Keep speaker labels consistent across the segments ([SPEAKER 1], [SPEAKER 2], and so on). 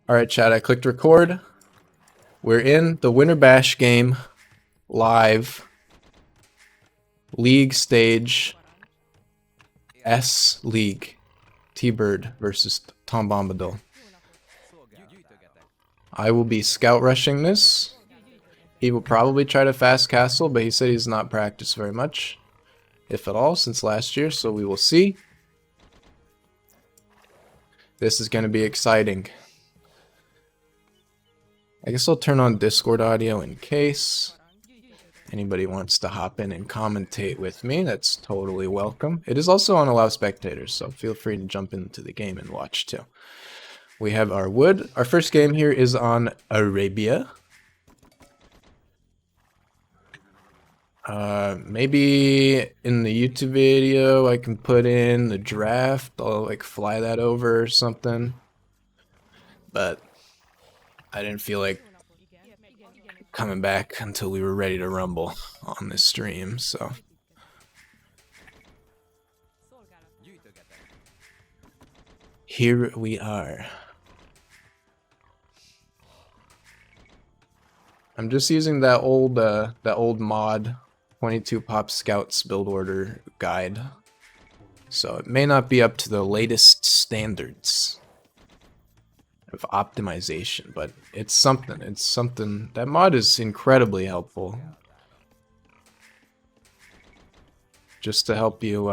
[SPEAKER 1] Alright, chat, I clicked record. We're in the Winter Bash game. Live. League stage. S League. T-Bird versus TomBombadil. I will be scout rushing this. He will probably try to fast castle, but he said he's not practiced very much. If at all, since last year, so we will see. This is going to be exciting. I guess I'll turn on Discord audio in case anybody wants to hop in and commentate with me. That's totally welcome. It is also on Allow Spectators, so feel free to jump into the game and watch too. We have our wood. Our first game here is on Arabia. Maybe in the YouTube video I can put in the draft. I'll like fly that over or something. But I didn't feel like coming back until we were ready to rumble on this stream, so. Here we are. I'm just using that old mod 22 Pop Scouts build order guide. So it may not be up to the latest standards of optimization, but it's something. It's something. That mod is incredibly helpful. Just to help you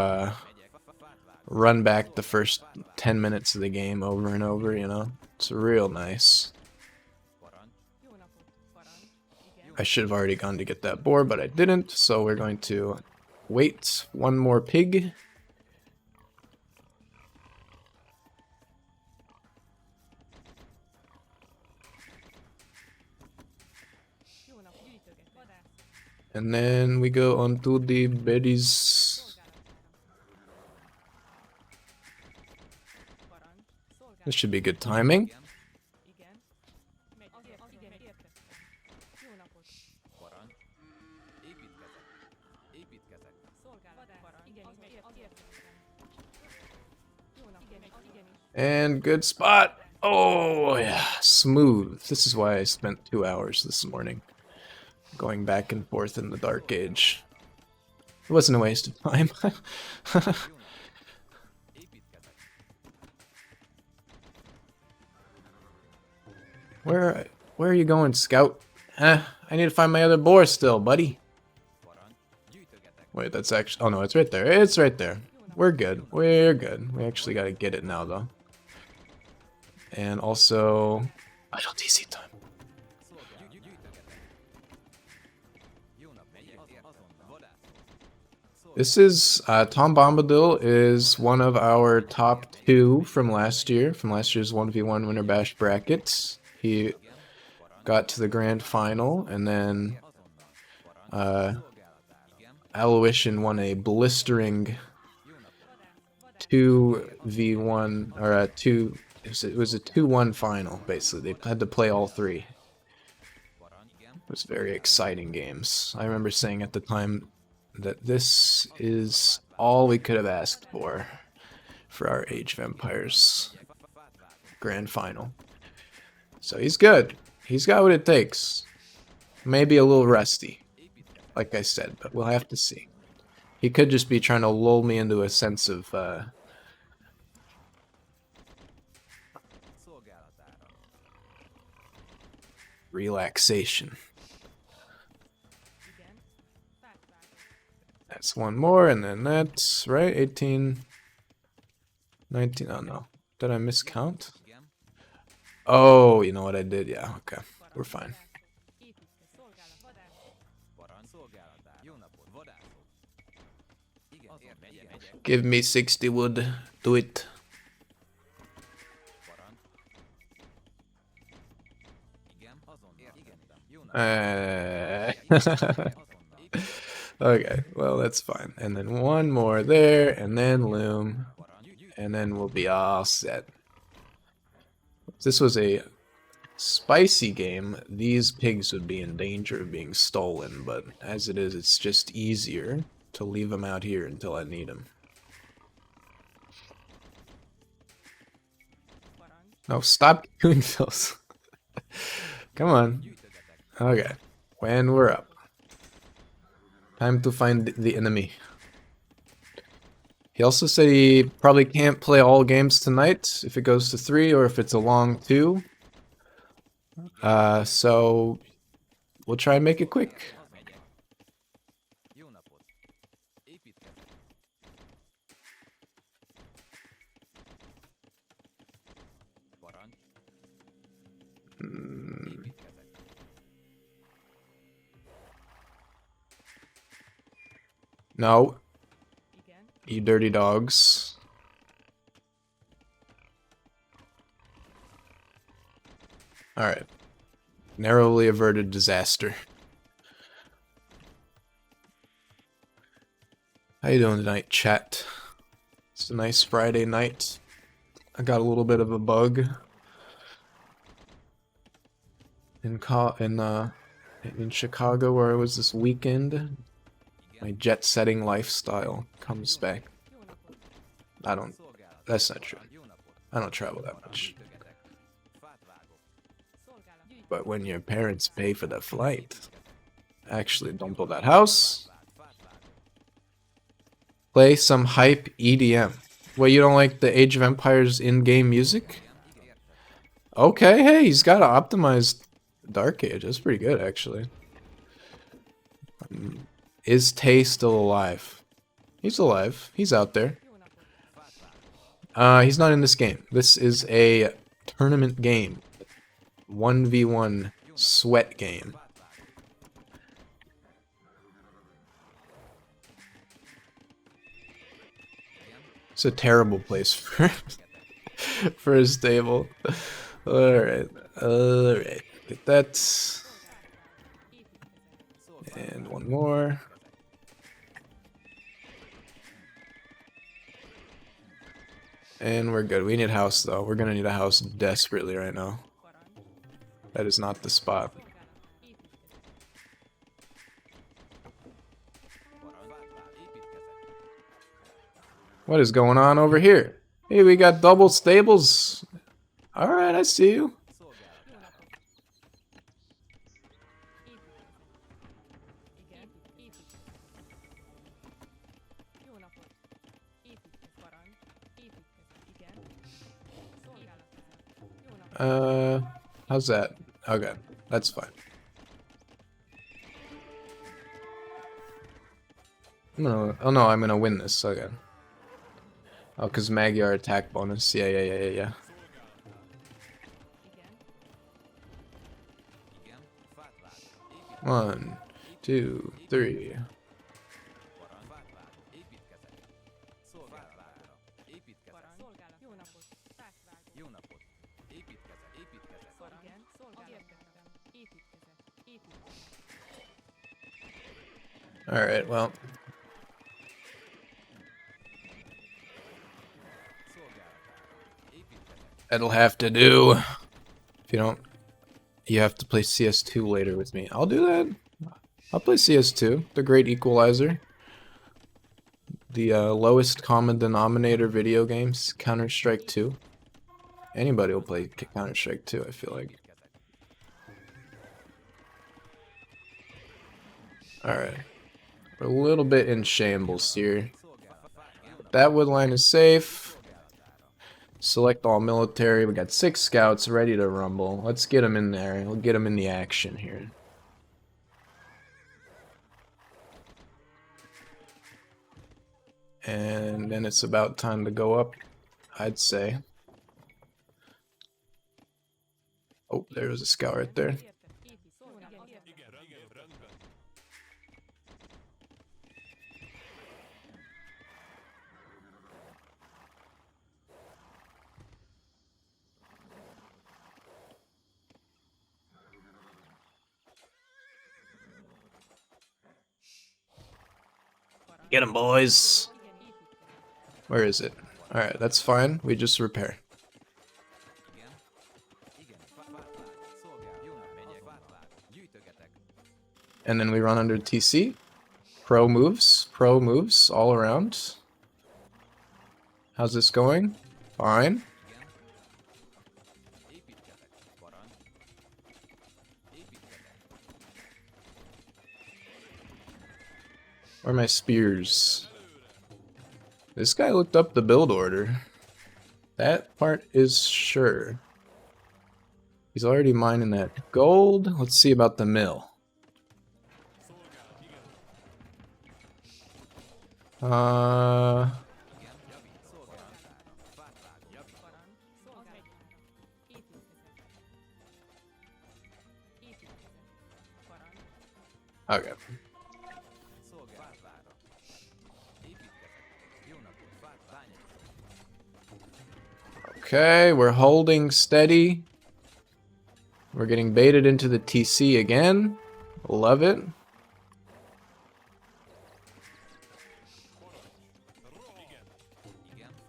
[SPEAKER 1] run back the first 10 minutes of the game over and over, you know? It's real nice. I should have already gone to get that boar, but I didn't, so we're going to wait one more pig. And then we go on to the berries. This should be good timing. And good spot. Oh yeah, smooth. This is why I spent 2 hours this morning going back and forth in the Dark Age. It wasn't a waste of time. Where are you going, Scout? I need to find my other boar still, buddy. Wait, that's actually... Oh no, it's right there. It's right there. We're good. We're good. We actually gotta get it now, though. And also... idle DC time. This is... TomBombadil is one of our top 2 from last year. From last year's 1v1 Winter Bash brackets. He got to the grand final, and then... Aloysian won a blistering 2v1, or a 2... It was a 2-1 final, basically. They had to play all 3. It was very exciting games. I remember saying at the time that this is all we could have asked for our Age of Empires grand final. So he's good. He's got what it takes. Maybe a little rusty, like I said, but we'll have to see. He could just be trying to lull me into a sense of relaxation. That's one more, and then that's right. 18, 19. Oh no, did I miscount? Oh, you know what I did? Yeah, okay, we're fine. Give me 60 wood. Do it. Okay, well, that's fine. And then one more there, and then loom. And then we'll be all set. If this was a spicy game, these pigs would be in danger of being stolen, but as it is, it's just easier to leave them out here until I need them. No, stop doing those. Come on. Okay. When we're up. Time to find the enemy. He also said he probably can't play all games tonight if it goes to 3 or if it's a long 2. So we'll try and make it quick. No. You dirty dogs. Alright. Narrowly averted disaster. How you doing tonight, chat? It's a nice Friday night. I got a little bit of a bug in Chicago where I was this weekend. My jet-setting lifestyle comes back. That's not true. I don't travel that much. But when your parents pay for the flight, actually don't build that house. Play some hype EDM. Well, you don't like the Age of Empires in-game music? Okay, hey, he's got an optimized Dark Age. That's pretty good, actually. Is Tay still alive? He's alive. He's out there. He's not in this game. This is a tournament game. 1v1 sweat game. It's a terrible place for a stable. Alright. Get that. And one more. And we're good. We need a house, though. We're gonna need a house desperately right now. That is not the spot. What is going on over here? Hey, we got double stables. Alright, I see you. How's that? Okay, that's fine. Oh no, I'm gonna win this, okay. Oh, cause Magyar attack bonus. Yeah. 1, 2, 3. Alright, well. That'll have to do. If you don't, you have to play CS2 later with me. I'll do that. I'll play CS2, the great equalizer. The lowest common denominator video games, Counter-Strike 2. Anybody will play Counter-Strike 2, I feel like. Alright. We're a little bit in shambles here. That wood line is safe. Select all military. We got 6 scouts ready to rumble. Let's get them in there. We'll get them in the action here. And then it's about time to go up, I'd say. Oh, there was a scout right there. Get him, boys! Where is it? Alright, that's fine. We just repair. And then we run under TC. Pro moves all around. How's this going? Fine. Where are my spears? This guy looked up the build order. That part is sure. He's already mining that gold. Let's see about the mill. Okay. Okay, we're holding steady. We're getting baited into the TC again. Love it.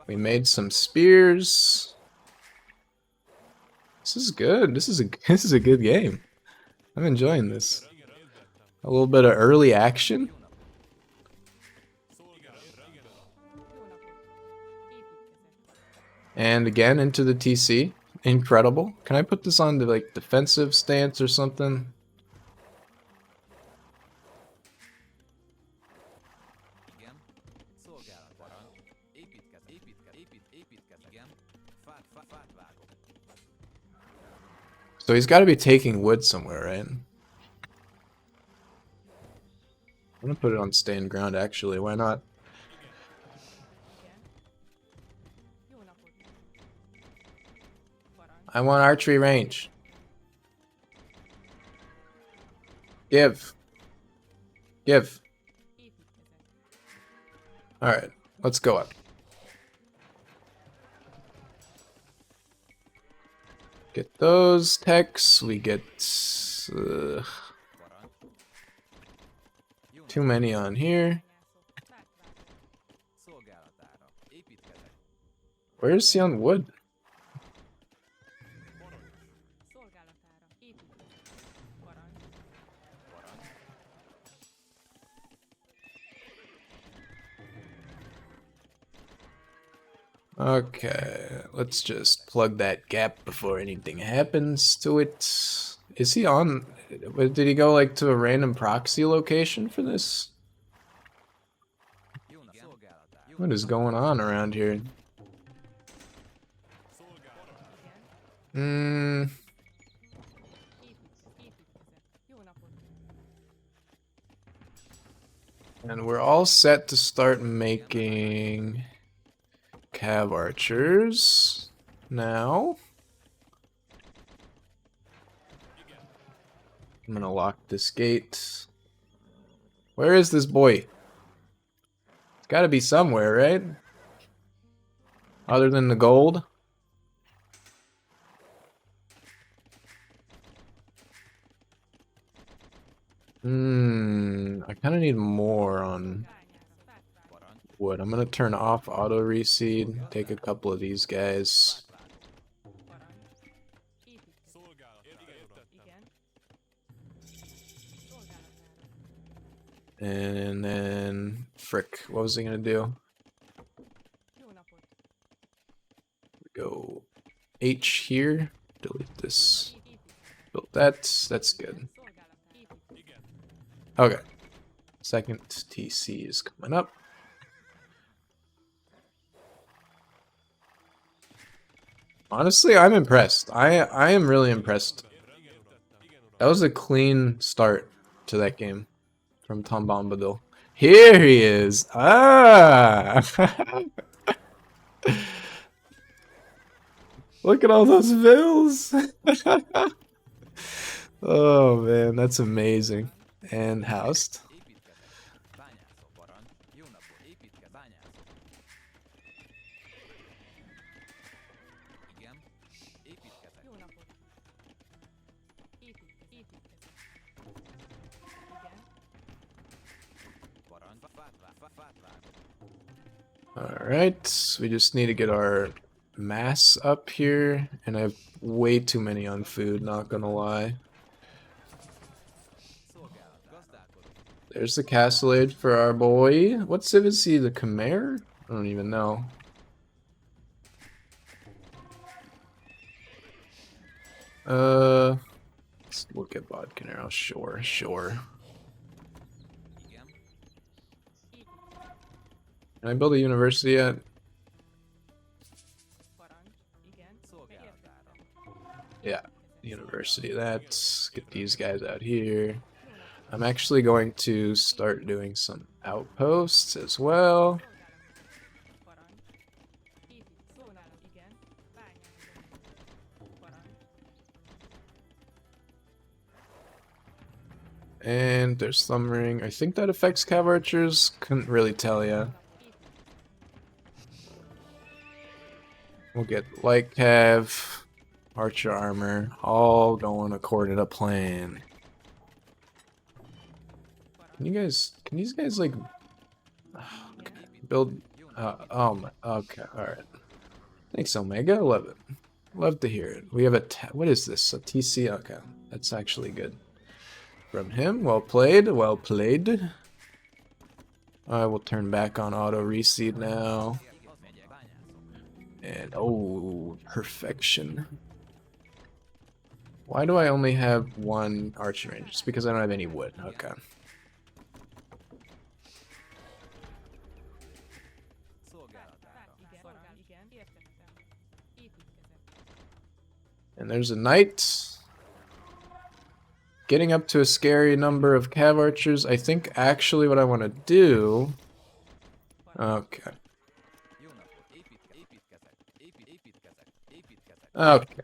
[SPEAKER 1] We made some spears. This is good. This is a good game. I'm enjoying this. A little bit of early action. And again into the TC. Incredible. Can I put this on the like defensive stance or something? So he's got to be taking wood somewhere, right? I'm gonna put it on stand ground actually. Why not? I want archery range. Give. Give. Alright, let's go up. Get those techs. We get too many on here. Where is he on wood? Okay, let's just plug that gap before anything happens to it. Is he on? Did he go like to a random proxy location for this? What is going on around here? And we're all set to start making cav archers now. I'm gonna lock this gate. Where is this boy? It's gotta be somewhere, right? Other than the gold. I kinda need more on wood. I'm gonna turn off auto reseed, take a couple of these guys. And then, frick, what was I gonna do? Go H here, delete this, build that, that's good. Okay, second TC is coming up. Honestly, I'm impressed. I am really impressed. That was a clean start to that game from TomBombadil. Here he is. Ah! Look at all those bills. Oh man, that's amazing. And housed. Alright, we just need to get our mass up here, and I have way too many on food, not gonna lie. There's the castle age for our boy. What civ is he, the Khmer? I don't even know. Let's look at Bodkin arrow. Sure. Can I build a university yet? Yeah, university. Let's get these guys out here. I'm actually going to start doing some outposts as well. And there's thumb ring. I think that affects cav archers. Couldn't really tell ya. We'll get light cav, archer armor, all going according to plan. Can these guys like build? Oh my. Okay, all right. Thanks, Omega. Love it. Love to hear it. We have what is this? A TC? Okay, that's actually good. From him, well played, well played. I will turn back on auto reseed now. And oh, perfection. Why do I only have one archer range? Just because I don't have any wood. Okay. And there's a knight. Getting up to a scary number of cav archers. I think actually what I want to do... Okay. Okay.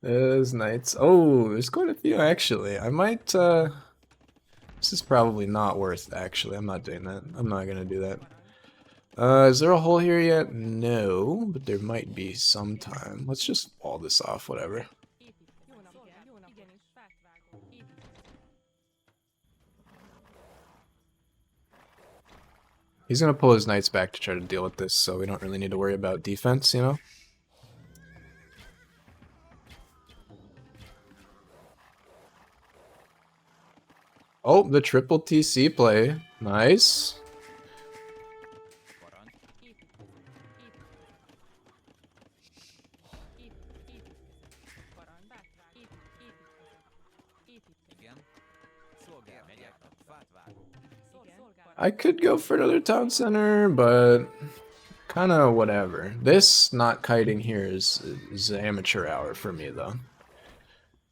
[SPEAKER 1] Those knights. Oh, there's quite a few actually. I might this is probably not worth actually. I'm not doing that. I'm not gonna do that. Is there a hole here yet? No, but there might be sometime. Let's just wall this off, whatever. He's gonna pull his knights back to try to deal with this, so we don't really need to worry about defense, you know? Oh, the triple TC play. Nice. I could go for another town center, but kind of whatever. This not kiting here is amateur hour for me, though.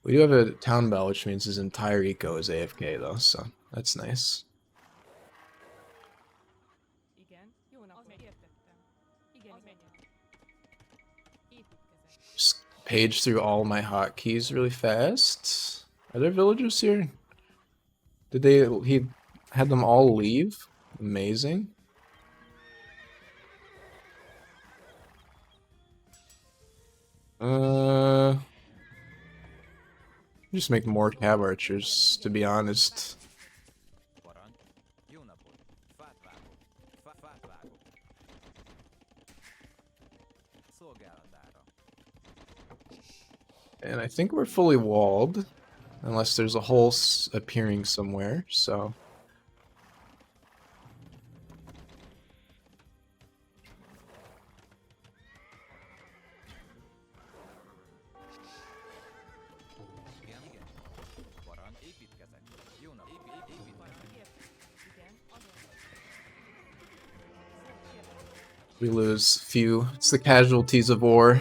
[SPEAKER 1] We do have a town bell, which means his entire eco is AFK, though, so that's nice. Just page through all my hotkeys really fast. Are there villagers here? He had them all leave? Amazing. Just make more cav archers, to be honest. And I think we're fully walled, unless there's a hole appearing somewhere, so... We lose few. It's the casualties of war.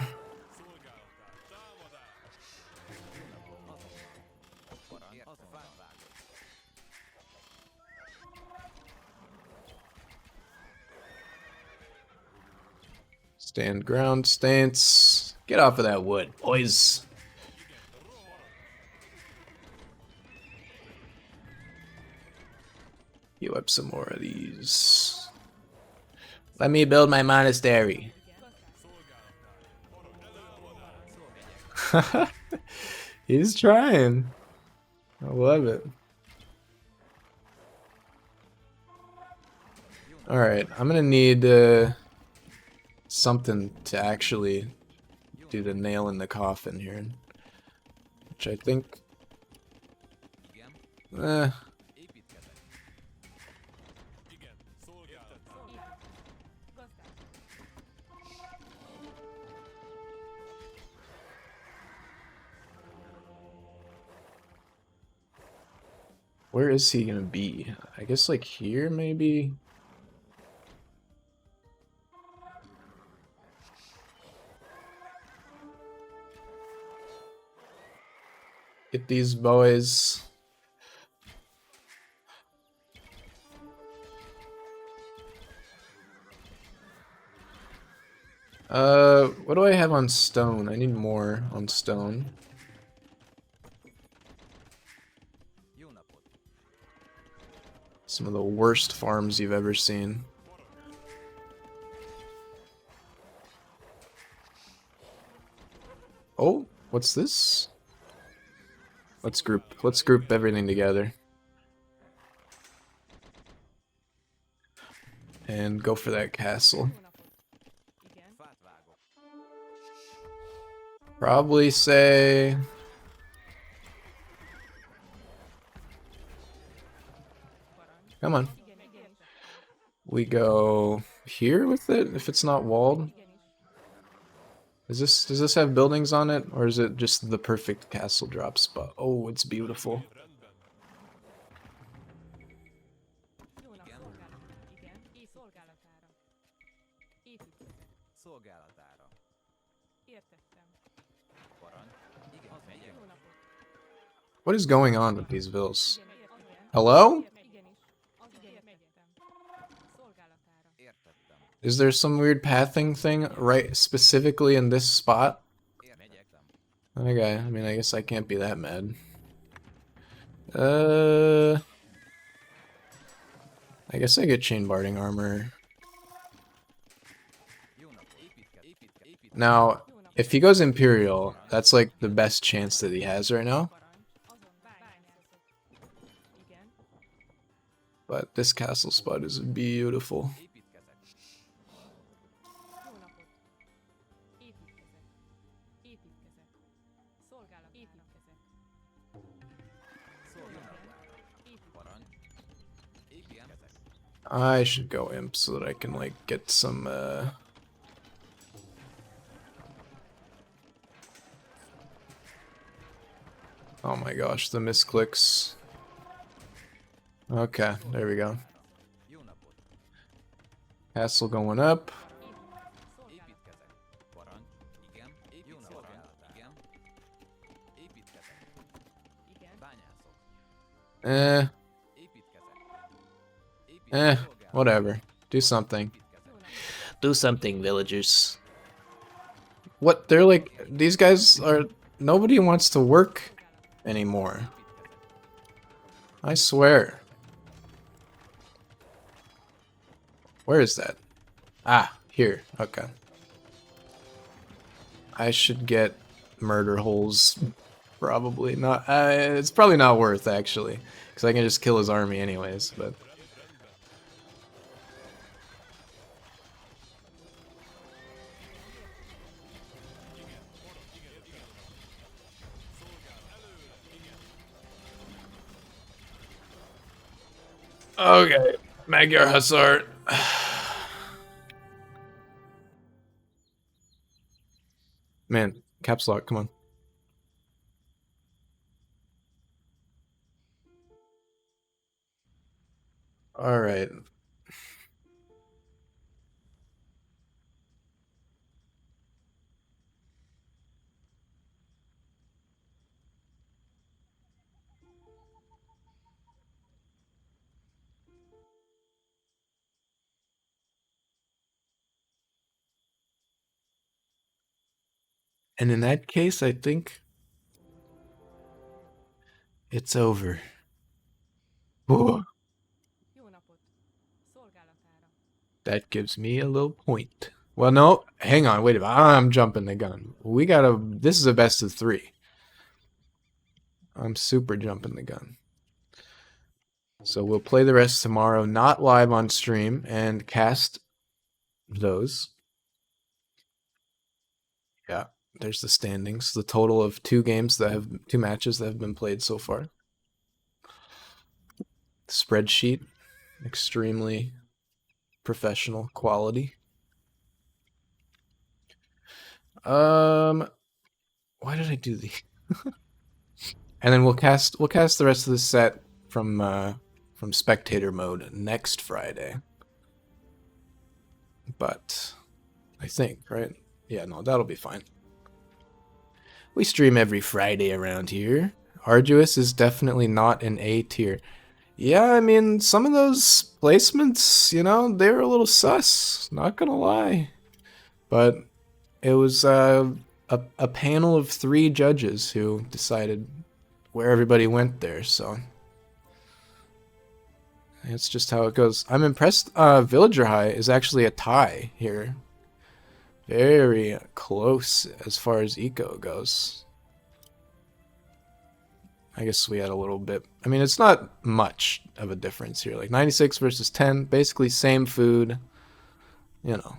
[SPEAKER 1] Stand ground stance. Get off of that wood, boys. Heal up some more of these. Let me build my monastery. He's trying. I love it. Alright, I'm gonna need something to actually do the nail in the coffin here. Which I think... Where is he gonna be? I guess like here, maybe? Get these boys. What do I have on stone? I need more on stone. Some of the worst farms you've ever seen. Oh, what's this? Let's group everything together. And go for that castle. Probably say... Come on. We go here with it, if it's not walled. Does this have buildings on it, or is it just the perfect castle drop spot? Oh, it's beautiful. What is going on with these villas? Hello? Is there some weird pathing thing right specifically in this spot? Okay, I mean, I guess I can't be that mad. I guess I get chain barding armor. Now, if he goes Imperial, that's like the best chance that he has right now. But this castle spot is beautiful. I should go imp so that I can like get some oh my gosh, the misclicks. Okay, there we go. Castle going up. Whatever. Do something. Do something, villagers. What? They're like, these guys are, nobody wants to work anymore. I swear. Where is that? Ah, here. Okay. I should get murder holes. Probably not. It's probably not worth, actually. Because I can just kill his army anyways, but... Okay, Magyar Hussar. Man, caps lock, come on. Alright. And in that case, I think it's over. Ooh. That gives me a little point. Well, no, hang on, wait a minute. I'm jumping the gun. We gotta, this is a best of 3. I'm super jumping the gun. So we'll play the rest tomorrow, not live on stream, and cast those. Yeah, there's the standings. The total of 2 matches that have been played so far. Spreadsheet, extremely professional quality. Why did I do the? And then we'll cast the rest of the set from spectator mode next Friday. But I think, right? Yeah, no, that'll be fine. We stream every Friday around here. Arduous is definitely not an A tier. Yeah, I mean, some of those placements, you know, they were a little sus, not gonna lie. But it was a panel of 3 judges who decided where everybody went there, so it's just how it goes. I'm impressed. Villager High is actually a tie here. Very close as far as eco goes. I guess we had a little bit. I mean, it's not much of a difference here. Like 96 versus 10, basically same food. You know,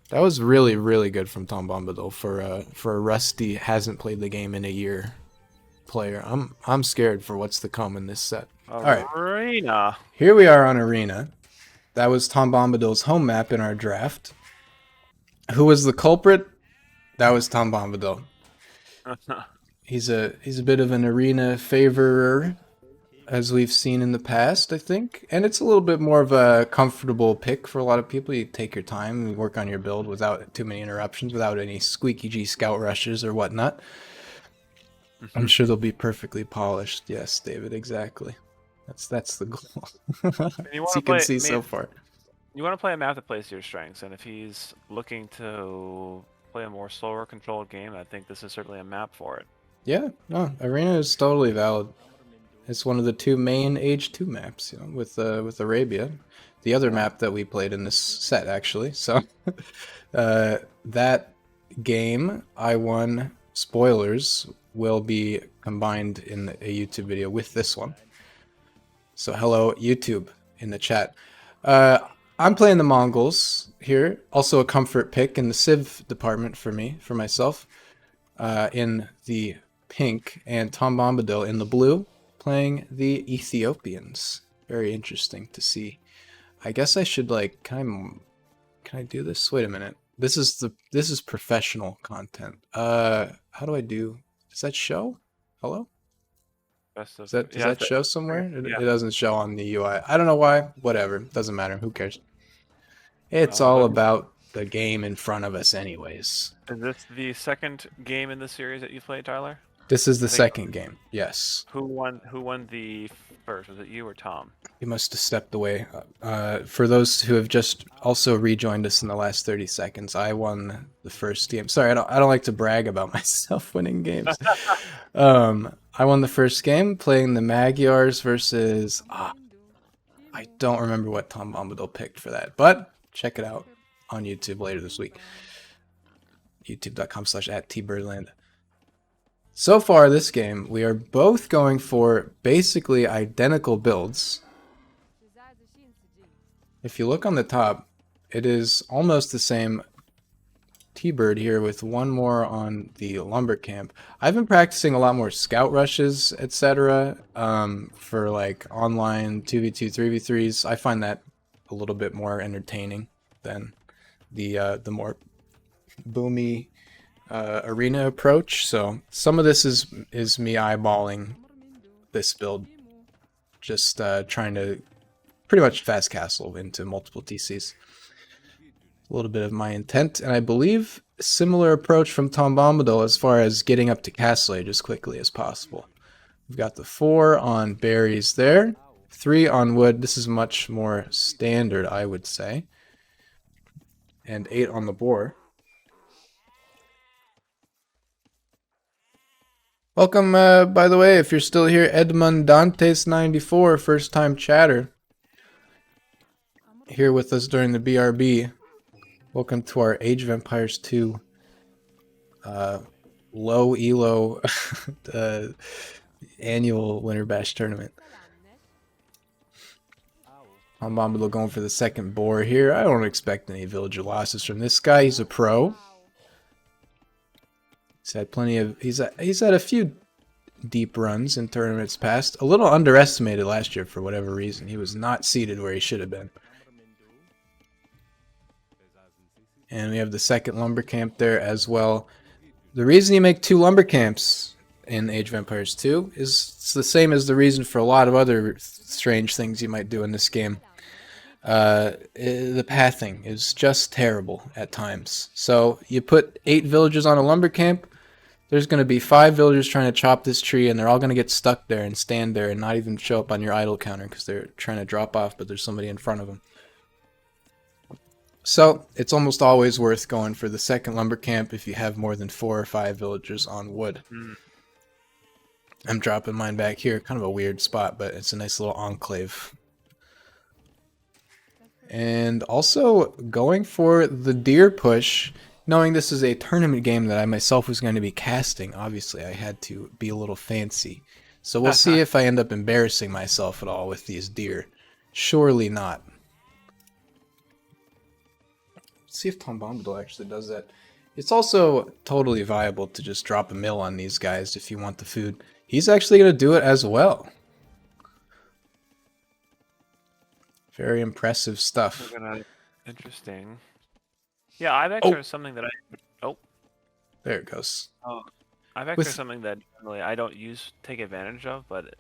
[SPEAKER 1] that was really, really good from TomBombadil for a rusty, hasn't played the game in a year player. I'm scared for what's to come in this set. All right,
[SPEAKER 2] Arena.
[SPEAKER 1] here we are on Arena. That was TomBombadil's home map in our draft. Who was the culprit? That was TomBombadil. He's a bit of an arena favorer, as we've seen in the past, I think. And it's a little bit more of a comfortable pick for a lot of people. You take your time and work on your build without too many interruptions, without any squeaky G scout rushes or whatnot. I'm sure they'll be perfectly polished. Yes, David, exactly. That's the goal. As you can see so far.
[SPEAKER 2] You want to play a map that plays to your strengths, and if he's looking to play a more slower controlled game, I think this is certainly a map for it.
[SPEAKER 1] Yeah, no, Arena is totally valid. It's one of the 2 main Age 2 maps, you know, with Arabia, the other map that we played in this set, actually. So that game I won. Spoilers will be combined in a YouTube video with this one. So hello YouTube in the chat. I'm playing the Mongols here, also a comfort pick in the Civ department for me, for myself. In the pink, and TomBombadil in the blue, playing the Ethiopians. Very interesting to see. I guess I should like, can I do this? Wait a minute. This is professional content. How do I do? Does that show? Hello? Does that show somewhere? It doesn't show on the UI. I don't know why. Whatever. Doesn't matter. Who cares? It's all about the game in front of us anyways.
[SPEAKER 2] Is this the second game in the series that you played, Tyler?
[SPEAKER 1] This is the second game. Yes.
[SPEAKER 2] Who won the first? Was it you or Tom?
[SPEAKER 1] You must have stepped away. For those who have just also rejoined us in the last 30 seconds, I won the first game. Sorry, I don't like to brag about myself winning games. I won the first game playing the Magyars versus... I don't remember what TomBombadil picked for that, but check it out on YouTube later this week. youtube.com/@tbirdland. So far this game, we are both going for basically identical builds. If you look on the top, it is almost the same T-Bird here with one more on the lumber camp. I've been practicing a lot more scout rushes, etc. For like online 2v2, 3v3s. I find that a little bit more entertaining than the more boomy arena approach. So some of this is me eyeballing this build, just trying to pretty much fast castle into multiple TCs. A little bit of my intent, and I believe a similar approach from TomBombadil as far as getting up to castle age as quickly as possible. We've got the 4 on berries there, 3 on wood. This is much more standard, I would say, and 8 on the boar. Welcome, by the way, if you're still here, Edmund Dantes94, first time chatter, here with us during the BRB. Welcome to our Age of Empires 2 low elo annual Winter Bash tournament. TomBombadil going for the second boar here. I don't expect any villager losses from this guy. He's a pro. He's had plenty of. He's had a few deep runs in tournaments past. A little underestimated last year for whatever reason. He was not seated where he should have been. And we have the second lumber camp there as well. The reason you make 2 lumber camps in Age of Empires 2 is it's the same as the reason for a lot of other strange things you might do in this game. The pathing is just terrible at times. So you put 8 villagers on a lumber camp, there's going to be 5 villagers trying to chop this tree, and they're all going to get stuck there and stand there and not even show up on your idle counter because they're trying to drop off, but there's somebody in front of them. So it's almost always worth going for the second lumber camp if you have more than 4 or 5 villagers on wood. I'm dropping mine back here. Kind of a weird spot, but it's a nice little enclave. And also going for the deer push, knowing this is a tournament game that I myself was going to be casting. Obviously, I had to be a little fancy. So we'll see if I end up embarrassing myself at all with these deer. Surely not. Let's see if TomBombadil actually does that. It's also totally viable to just drop a mill on these guys if you want the food. He's actually going to do it as well. Very impressive stuff.
[SPEAKER 2] Interesting. Yeah, IVEX are something that
[SPEAKER 1] there it goes.
[SPEAKER 2] IVEX are something that generally I don't take advantage of, but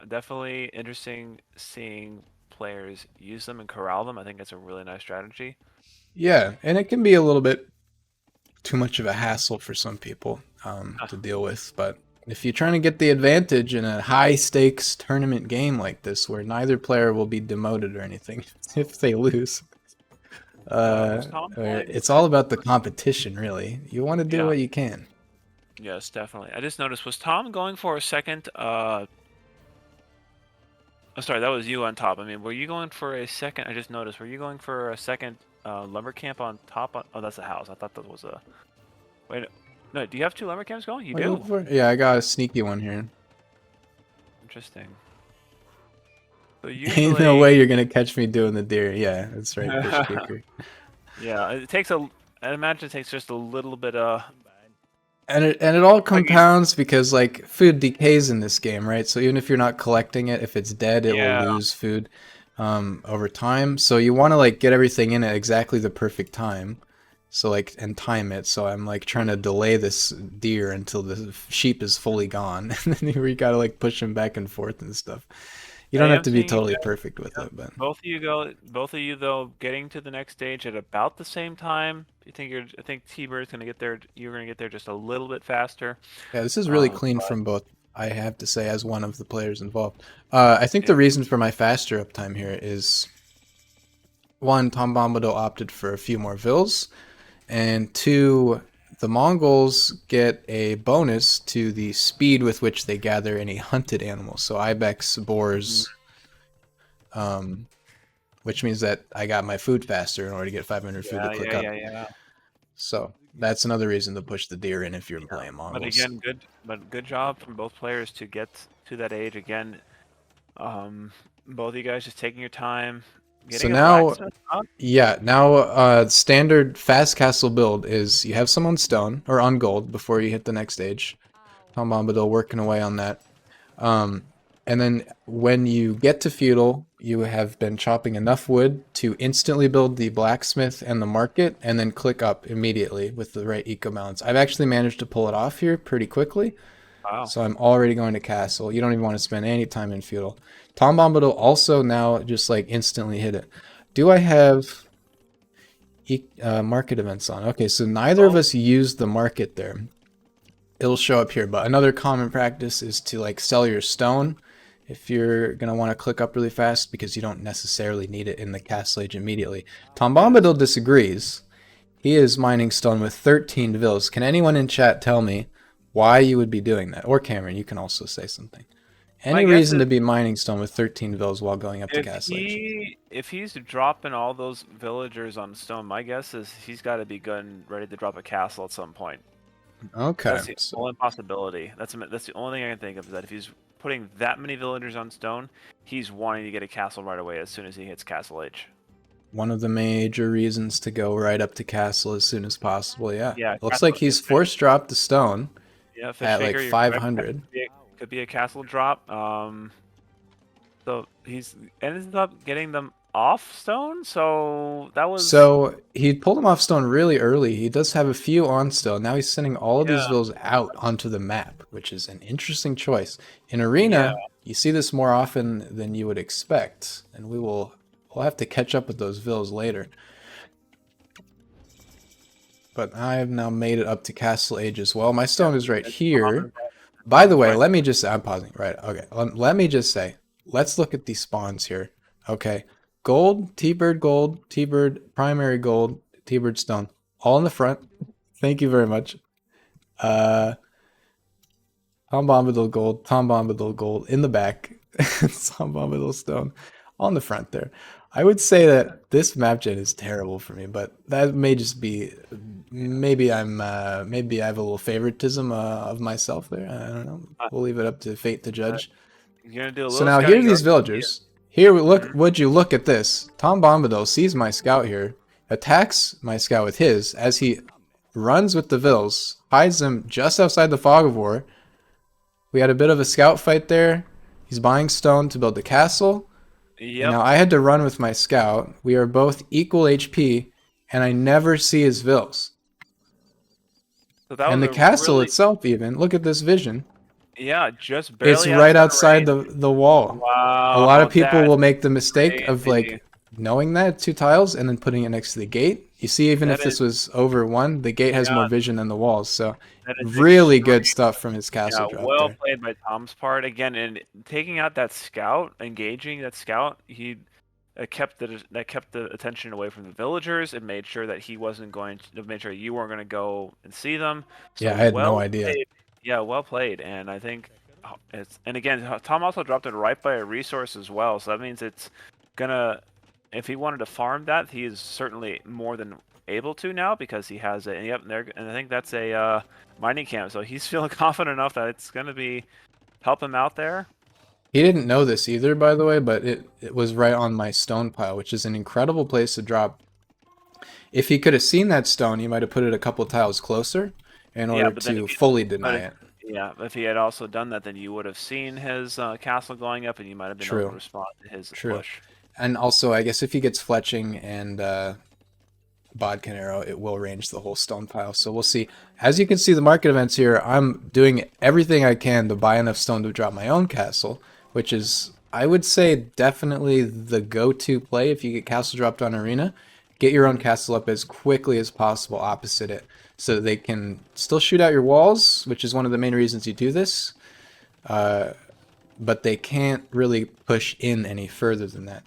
[SPEAKER 2] definitely interesting seeing players use them and corral them. I think it's a really nice strategy.
[SPEAKER 1] Yeah, and it can be a little bit too much of a hassle for some people to deal with, but if you're trying to get the advantage in a high-stakes tournament game like this, where neither player will be demoted or anything if they lose, it's all about the competition, really. You want to do what you can.
[SPEAKER 2] Yes, definitely. I just noticed, was Tom going for a second... Oh, sorry, that was you on top. I mean, were you going for a second... I just noticed, were you going for a second lumber camp on top? Oh, that's a house. I thought that was a... Wait... No, do you have 2 lumber camps going? You do?
[SPEAKER 1] Yeah, I got a sneaky one here.
[SPEAKER 2] Interesting. So usually...
[SPEAKER 1] Ain't no way you're gonna catch me doing the deer. Yeah, that's right, fish kicker.
[SPEAKER 2] Yeah, it takes I imagine it takes just a little bit
[SPEAKER 1] And it all compounds because like food decays in this game, right? So even if you're not collecting it, if it's dead, it will lose food over time. So you want to like get everything in at exactly the perfect time. So like, and time it. So I'm like trying to delay this deer until the sheep is fully gone. And then we gotta like push him back and forth and stuff. You don't have to be totally perfect with it, but
[SPEAKER 2] both of you though getting to the next stage at about the same time. I think tbird's gonna get there. You're gonna get there just a little bit faster.
[SPEAKER 1] Yeah, this is really clean from both. I have to say, as one of the players involved, I think the reason for my faster uptime here is 1, TomBombadil opted for a few more vills. And 2, the Mongols get a bonus to the speed with which they gather any hunted animals. So ibex, boars, which means that I got my food faster in order to get 500 food to click up.
[SPEAKER 2] Yeah.
[SPEAKER 1] So that's another reason to push the deer in if you're playing Mongols.
[SPEAKER 2] But again, good job from both players to get to that age. Again, both of you guys just taking your time.
[SPEAKER 1] So now, standard fast castle build is you have some on stone or on gold before you hit the next stage. TomBombadil working away on that. And then when you get to feudal, you have been chopping enough wood to instantly build the blacksmith and the market, and then click up immediately with the right eco balance. I've actually managed to pull it off here pretty quickly.
[SPEAKER 2] Wow.
[SPEAKER 1] So I'm already going to castle. You don't even want to spend any time in feudal. TomBombadil also now just like instantly hit it. Do I have market events on? Okay, so neither of us used the market there. It'll show up here, but another common practice is to like sell your stone if you're going to want to click up really fast because you don't necessarily need it in the castle age immediately. TomBombadil disagrees. He is mining stone with 13 vills. Can anyone in chat tell me why you would be doing that? Or Cameron, you can also say something. Any reason to be mining stone with 13 vills while going up to castle age?
[SPEAKER 2] If he's dropping all those villagers on stone, my guess is he's got to be good and ready to drop a castle at some point.
[SPEAKER 1] Okay.
[SPEAKER 2] That's the only possibility. That's the only thing I can think of, is that if he's putting that many villagers on stone, he's wanting to get a castle right away as soon as he hits castle age.
[SPEAKER 1] One of the major reasons to go right up to castle as soon as possible, yeah. Looks like he's force dropped the stone at like 500.
[SPEAKER 2] Could be a castle drop. So he's ends up getting them off stone, so that was
[SPEAKER 1] So he pulled him off stone really early. He does have a few on still. Now he's sending all of these
[SPEAKER 2] yeah,
[SPEAKER 1] vills out onto the map, which is an interesting choice. In
[SPEAKER 2] yeah.
[SPEAKER 1] arena, you see this more often than you would expect, and we'll have to catch up with those vills later. But I have now made it up to Castle Age as well. My stone is right
[SPEAKER 2] It's
[SPEAKER 1] here.
[SPEAKER 2] Tom,
[SPEAKER 1] By the
[SPEAKER 2] Tom's
[SPEAKER 1] way,
[SPEAKER 2] right.
[SPEAKER 1] let me just I'm pausing. Right. Okay. Let me just say, let's look at these spawns here. Okay. Gold, T-Bird gold, T-Bird primary gold, T-Bird stone. All in the front. Thank you very much. Uh Tom Bombadil gold in the back. Tom Bombadil stone on the front there. I would say that this map gen is terrible for me, but that may just be maybe maybe I have a little favoritism of myself there. I don't know.
[SPEAKER 2] Uh,
[SPEAKER 1] We'll leave it up to fate to
[SPEAKER 2] uh,
[SPEAKER 1] judge.
[SPEAKER 2] you're gonna do a
[SPEAKER 1] So
[SPEAKER 2] little
[SPEAKER 1] now here are
[SPEAKER 2] scouting. You
[SPEAKER 1] these
[SPEAKER 2] already see it.
[SPEAKER 1] villagers. Here we look.
[SPEAKER 2] Mhm.
[SPEAKER 1] Would you look at this? Tom Bombadil sees my scout here, attacks my scout with his as he runs with the vills, hides them just outside the fog of war. We had a bit of a scout fight there. He's buying stone to build the castle. And
[SPEAKER 2] Yep.
[SPEAKER 1] now I had to run with my scout. We are both equal HP, and I never see his vills.
[SPEAKER 2] So that
[SPEAKER 1] And
[SPEAKER 2] was
[SPEAKER 1] the
[SPEAKER 2] a
[SPEAKER 1] castle
[SPEAKER 2] really,
[SPEAKER 1] itself, even look at this vision.
[SPEAKER 2] yeah, just
[SPEAKER 1] It's
[SPEAKER 2] barely
[SPEAKER 1] right
[SPEAKER 2] outside
[SPEAKER 1] outside
[SPEAKER 2] range.
[SPEAKER 1] the wall. A lot
[SPEAKER 2] Wow,
[SPEAKER 1] of people
[SPEAKER 2] that's
[SPEAKER 1] will make the mistake of
[SPEAKER 2] crazy.
[SPEAKER 1] like knowing that two tiles and then putting it next to the gate. You see, even
[SPEAKER 2] That
[SPEAKER 1] if
[SPEAKER 2] is,
[SPEAKER 1] this was over one, the gate has more
[SPEAKER 2] yeah,
[SPEAKER 1] vision than the walls. So
[SPEAKER 2] that is
[SPEAKER 1] really
[SPEAKER 2] extreme.
[SPEAKER 1] good stuff from his castle
[SPEAKER 2] Yeah,
[SPEAKER 1] drop
[SPEAKER 2] well
[SPEAKER 1] there.
[SPEAKER 2] played by Tom's part. Again, and taking out that scout, engaging that scout, he kept the attention away from the villagers. It made sure that he wasn't going to made sure you weren't going to go and see them.
[SPEAKER 1] Yeah,
[SPEAKER 2] So
[SPEAKER 1] I had no
[SPEAKER 2] well
[SPEAKER 1] idea.
[SPEAKER 2] played. Yeah, well played. And I think it's and again, Tom also dropped it right by a resource as well. So that means it's gonna if he wanted to farm that, he is certainly more than able to now because he has it. And yep, there and I think that's a mining camp. So he's feeling confident enough that it's gonna be help him out there.
[SPEAKER 1] He didn't know this either, by the way, but it was right on my stone pile, which is an incredible place to drop. If he could have seen that stone, he might have put it a couple tiles closer in
[SPEAKER 2] Yeah,
[SPEAKER 1] order
[SPEAKER 2] but then
[SPEAKER 1] to fully deny it.
[SPEAKER 2] if he had also done that, then you would have seen his castle going up, and you might have been able to
[SPEAKER 1] True,
[SPEAKER 2] respond to his
[SPEAKER 1] true.
[SPEAKER 2] push.
[SPEAKER 1] And also, I guess if he gets fletching and bodkin arrow, it will range the whole stone pile. So we'll see. As you can see, the market events here, I'm doing everything I can to buy enough stone to drop my own castle, which is, I would say, definitely the go-to play if you get castle dropped on arena. Get your own castle up as quickly as possible opposite it so that they can still shoot out your walls, which is one of the main reasons you do this. But they can't really push in any further than that.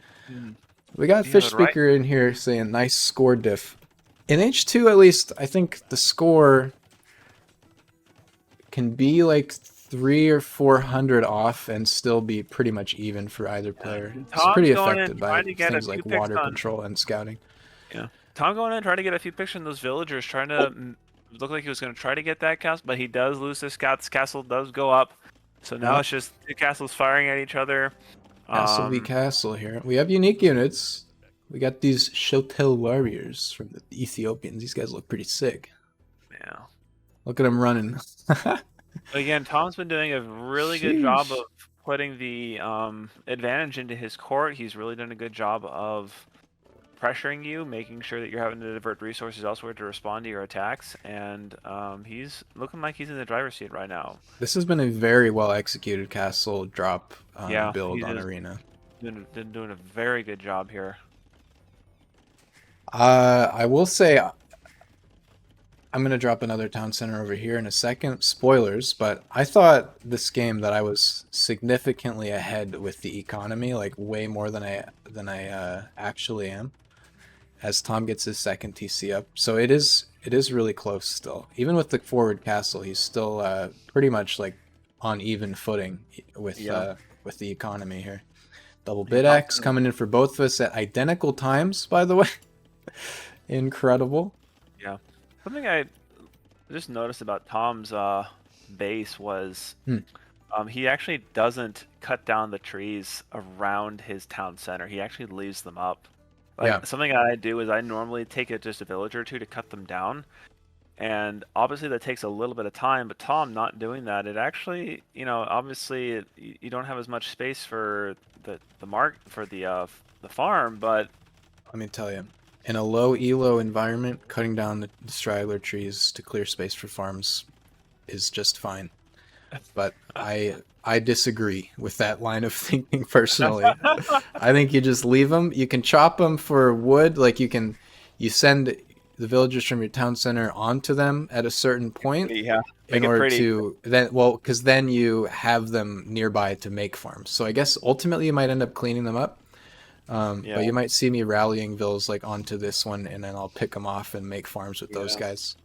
[SPEAKER 1] We got
[SPEAKER 2] Yeah,
[SPEAKER 1] Fish
[SPEAKER 2] right.
[SPEAKER 1] Speaker in here saying nice score diff. In H2 at least, I think the score can be like 300 or 400 off and still be pretty much even for either player. It's
[SPEAKER 2] Tom's
[SPEAKER 1] pretty
[SPEAKER 2] going in
[SPEAKER 1] affected by
[SPEAKER 2] trying to get a
[SPEAKER 1] things
[SPEAKER 2] few
[SPEAKER 1] like
[SPEAKER 2] picks
[SPEAKER 1] water
[SPEAKER 2] on.
[SPEAKER 1] control and scouting.
[SPEAKER 2] Yeah, Tom going in trying to get a few picks on those villagers, trying to look like he was going to try to get that castle, but he does lose this scouts. Castle does go up, so now
[SPEAKER 1] Yep.
[SPEAKER 2] it's just two castles firing at each other.
[SPEAKER 1] Castle v Castle here. We have unique units. We got these Shotel warriors from the Ethiopians. These guys look pretty sick.
[SPEAKER 2] Yeah.
[SPEAKER 1] Look at them running.
[SPEAKER 2] Again, Tom's been doing a really good job of
[SPEAKER 1] Sheesh.
[SPEAKER 2] putting the advantage into his court. He's really done a good job of pressuring you, making sure that you're having to divert resources elsewhere to respond to your attacks, and he's looking like he's in the driver's seat right now.
[SPEAKER 1] This has been a very well executed castle drop
[SPEAKER 2] Yeah,
[SPEAKER 1] build
[SPEAKER 2] he's
[SPEAKER 1] on
[SPEAKER 2] just
[SPEAKER 1] Arena.
[SPEAKER 2] been doing a very good job here.
[SPEAKER 1] I will say I'm gonna drop another town center over here in a second. Spoilers, but I thought this game that I was significantly ahead with the economy, like way more than I actually am. As Tom gets his second TC up, so it is really close still. Even with the forward castle, he's still pretty much like on even footing
[SPEAKER 2] Yeah,
[SPEAKER 1] with the economy here. Double
[SPEAKER 2] he
[SPEAKER 1] bid
[SPEAKER 2] popped
[SPEAKER 1] axe
[SPEAKER 2] in.
[SPEAKER 1] coming in for both of us at identical times, by the way. Incredible.
[SPEAKER 2] Yeah, something I just noticed about Tom's base was
[SPEAKER 1] Hmm.
[SPEAKER 2] he actually doesn't cut down the trees around his town center. He actually leaves them up.
[SPEAKER 1] Yeah.
[SPEAKER 2] Like something I do is I normally take it just a village or two to cut them down. And obviously that takes a little bit of time, but Tom not doing that, it actually, obviously you don't have as much space for the farm, but
[SPEAKER 1] Let me tell you, in a low elo environment, cutting down the straggler trees to clear space for farms is just fine. But I disagree with that line of thinking personally. I think you just leave them. You can chop them for wood, like you send the villagers from your town center onto them at a certain point
[SPEAKER 2] yeah,
[SPEAKER 1] in
[SPEAKER 2] make it
[SPEAKER 1] order
[SPEAKER 2] pretty.
[SPEAKER 1] to then, well, because then you have them nearby to make farms. So I guess ultimately you might end up cleaning them up.
[SPEAKER 2] Yeah,
[SPEAKER 1] But you might see me rallying vills like onto this one, and then I'll pick them off and make farms with those
[SPEAKER 2] yeah,
[SPEAKER 1] guys.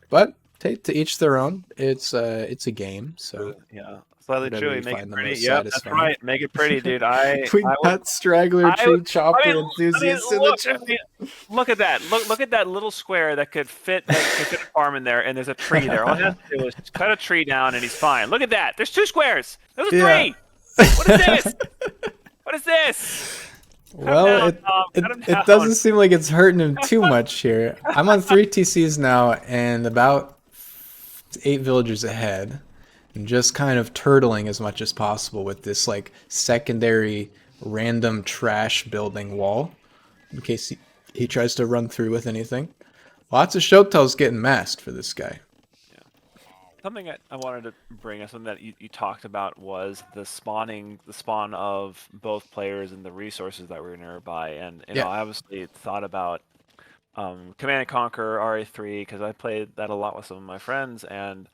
[SPEAKER 1] But to each their own. It's a game, so
[SPEAKER 2] yeah. Slightly
[SPEAKER 1] whatever you
[SPEAKER 2] chewy, make it
[SPEAKER 1] find the
[SPEAKER 2] pretty.
[SPEAKER 1] most
[SPEAKER 2] Yep, that's
[SPEAKER 1] satisfying.
[SPEAKER 2] right. Make it pretty, dude. I
[SPEAKER 1] We
[SPEAKER 2] I would
[SPEAKER 1] got straggler
[SPEAKER 2] I would.
[SPEAKER 1] tree chopper
[SPEAKER 2] I mean,
[SPEAKER 1] enthusiasts in the
[SPEAKER 2] look.
[SPEAKER 1] chat.
[SPEAKER 2] Look at that. Look at that little square that could fit a farm in there, and there's a tree there. All he has to do is cut a tree down, and he's fine. Look at that. There's 2 squares. There's a 3.
[SPEAKER 1] Yeah.
[SPEAKER 2] What is this? What is this? Cut him
[SPEAKER 1] Well,
[SPEAKER 2] down, Tom. Cut him
[SPEAKER 1] it
[SPEAKER 2] down.
[SPEAKER 1] doesn't seem like it's hurting him too much here. I'm on 3 TCs now and about 8 villagers ahead, and just kind of turtling as much as possible with this like secondary random trash building wall in case he tries to run through with anything. Lots of Shotel's getting masked for this guy.
[SPEAKER 2] Something I wanted to bring up, something that you talked about was the spawn of both players and the resources that were nearby. And you know,
[SPEAKER 1] Yeah.
[SPEAKER 2] I obviously thought about Command and Conquer RA3 because I played that a lot with some of my friends, and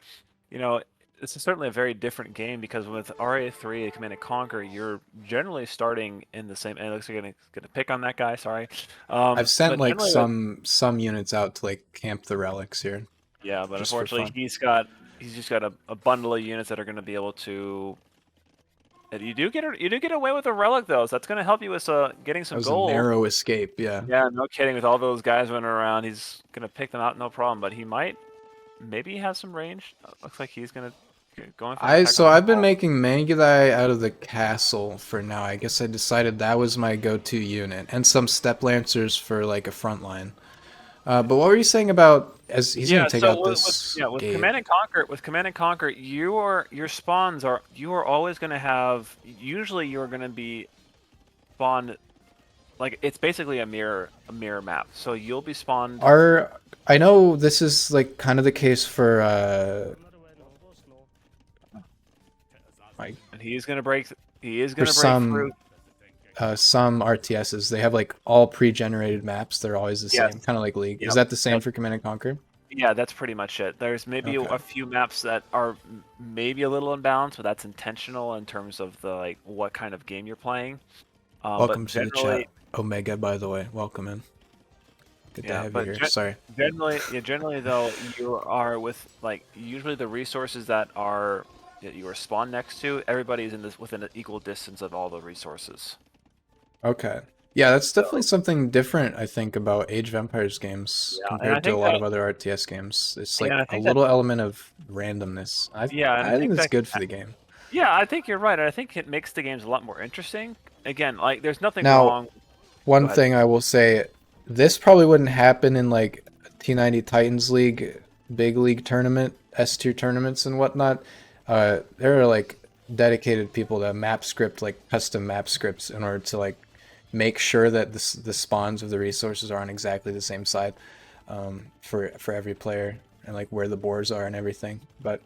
[SPEAKER 2] you know, this is certainly a very different game because with RA3 and Command and Conquer, you're generally starting in the same. And it looks like you're gonna pick on that guy. Sorry,
[SPEAKER 1] I've sent
[SPEAKER 2] but
[SPEAKER 1] like
[SPEAKER 2] generally,
[SPEAKER 1] some units out to like camp the relics here
[SPEAKER 2] yeah. But
[SPEAKER 1] just for
[SPEAKER 2] unfortunately,
[SPEAKER 1] fun.
[SPEAKER 2] he's just got a bundle of units that are going to be able to. You do get away with a relic though, so that's going to help you with getting
[SPEAKER 1] That
[SPEAKER 2] some
[SPEAKER 1] was a
[SPEAKER 2] gold.
[SPEAKER 1] narrow escape, yeah.
[SPEAKER 2] Yeah, no kidding. With all those guys running around, he's going to pick them out no problem. But he might maybe have some range. Looks like he's going to going for an attack
[SPEAKER 1] So
[SPEAKER 2] on the
[SPEAKER 1] I've been
[SPEAKER 2] wall.
[SPEAKER 1] making Mangudai out of the castle for now. I guess I decided that was my go-to unit, and some step lancers for like a front line. But what were you saying about as he's
[SPEAKER 2] Yeah,
[SPEAKER 1] gonna take
[SPEAKER 2] so
[SPEAKER 1] out this
[SPEAKER 2] with
[SPEAKER 1] gate?
[SPEAKER 2] Command and Conquer, your spawns are you are always going to have. Usually, you're going to be spawned like it's basically a mirror map. So you'll be spawned.
[SPEAKER 1] I know this is like kind of the case for like
[SPEAKER 2] And he's gonna break. He is
[SPEAKER 1] for
[SPEAKER 2] gonna break through.
[SPEAKER 1] some RTSs. They have like all pre-generated maps. They're always the
[SPEAKER 2] Yes.
[SPEAKER 1] same, kind of like League. Is
[SPEAKER 2] Yep.
[SPEAKER 1] that the same
[SPEAKER 2] Yep.
[SPEAKER 1] for Command and Conquer?
[SPEAKER 2] Yeah, that's pretty much it. There's maybe
[SPEAKER 1] Okay.
[SPEAKER 2] a few maps that are maybe a little imbalanced, but that's intentional in terms of the like what kind of game you're playing.
[SPEAKER 1] Welcome
[SPEAKER 2] But
[SPEAKER 1] to the chat,
[SPEAKER 2] generally,
[SPEAKER 1] Omega. By the way, welcome in. Good to
[SPEAKER 2] yeah.
[SPEAKER 1] have you here. Sorry.
[SPEAKER 2] Generally though, you are with like usually the resources that you are spawned next to. Everybody's in this within an equal distance of all the resources.
[SPEAKER 1] Okay. Yeah, that's
[SPEAKER 2] So
[SPEAKER 1] definitely something different, I think, about Age of Empires games
[SPEAKER 2] yeah, and I
[SPEAKER 1] compared to a
[SPEAKER 2] think
[SPEAKER 1] lot
[SPEAKER 2] that
[SPEAKER 1] of other RTS games. It's
[SPEAKER 2] yeah,
[SPEAKER 1] like
[SPEAKER 2] I
[SPEAKER 1] a
[SPEAKER 2] think that
[SPEAKER 1] little element of randomness.
[SPEAKER 2] yeah, and I
[SPEAKER 1] I think
[SPEAKER 2] think
[SPEAKER 1] that's
[SPEAKER 2] that
[SPEAKER 1] good for the game.
[SPEAKER 2] yeah, I think you're right. I think it makes the games a lot more interesting. Again, like there's nothing
[SPEAKER 1] Now,
[SPEAKER 2] wrong. Go
[SPEAKER 1] one
[SPEAKER 2] ahead.
[SPEAKER 1] thing I will say, this probably wouldn't happen in like T90 Titans League, big league tournament, S tier tournaments and whatnot. There are like dedicated people that map script like custom map scripts in order to like make sure that the spawns of the resources are on exactly the same side for every player and like where the boars are and everything. But